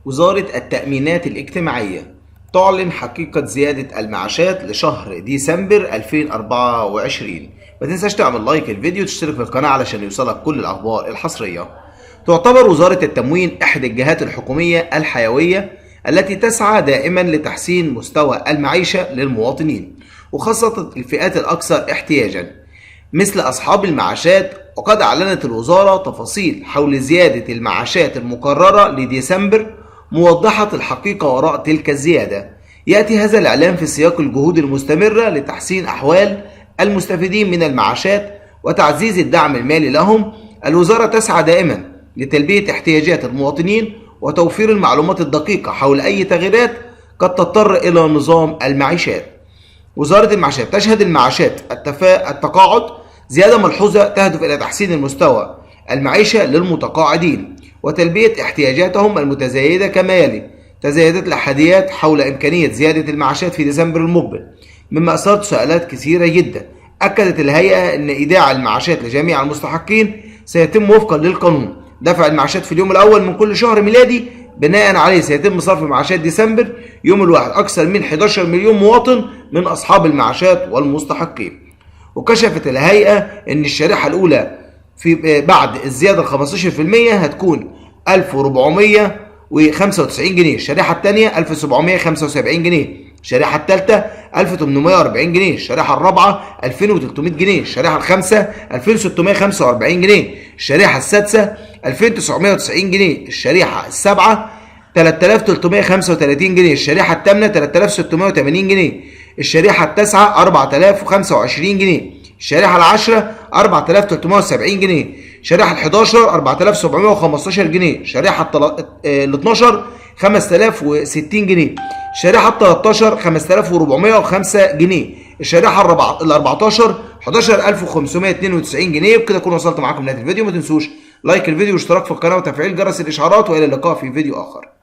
وزارة التأمينات الاجتماعية تعلن حقيقة زيادة المعاشات لشهر ديسمبر 2024. ما تنساش تعمل لايك الفيديو وتشترك في القناة علشان يوصلك كل الأخبار الحصرية. تعتبر وزارة التموين إحدى الجهات الحكومية الحيوية التي تسعى دائما لتحسين مستوى المعيشة للمواطنين، وخاصة الفئات الأكثر احتياجا مثل أصحاب المعاشات. وقد أعلنت الوزارة تفاصيل حول زيادة المعاشات المقررة لديسمبر، موضحة الحقيقة وراء تلك الزيادة. يأتي هذا الإعلان في سياق الجهود المستمرة لتحسين أحوال المستفيدين من المعاشات وتعزيز الدعم المالي لهم. الوزارة تسعى دائما لتلبية احتياجات المواطنين وتوفير المعلومات الدقيقة حول أي تغييرات قد تضطر إلى نظام المعيشات. وزارة المعاشات تشهد المعاشات التقاعد زيادة ملحوظة تهدف إلى تحسين المستوى المعيشة للمتقاعدين وتلبية احتياجاتهم المتزايدة كما يلي: تزايدت الأحاديات حول إمكانية زيادة المعاشات في ديسمبر المقبل، مما أثار تساؤلات كثيرة جدا. أكدت الهيئة أن إيداع المعاشات لجميع المستحقين سيتم وفقا للقانون. دفع المعاشات في اليوم الأول من كل شهر ميلادي، بناء عليه سيتم صرف معاشات ديسمبر يوم الواحد. أكثر من 11 مليون مواطن من أصحاب المعاشات والمستحقين. وكشفت الهيئة أن الشريحة الأولى في بعد الزيادة 15% هتكون 1495 جنيه، الشريحة الثانية 1775 جنيه، الشريحة الثالثة 1840 جنيه، الشريحة الرابعة 2300 جنيه، الشريحة الخامسة 2645 جنيه، الشريحة السادسة 2990 جنيه، الشريحة السابعة 3335 جنيه، الشريحة الثامنة 3680 جنيه، الشريحة التاسعة 4025 جنيه، الشريحة العاشرة 4370 جنيه، الشريحة ال 11 4715 جنيه، الشريحة ال 12 5060 جنيه، الشريحة ال 13 5405 جنيه، الشريحة ال 14 11592 جنيه. وبكده اكون وصلت معاكم لنهاية الفيديو. ما تنسوش لايك الفيديو واشتراك في القناة وتفعيل جرس الإشعارات، وإلى اللقاء في فيديو آخر.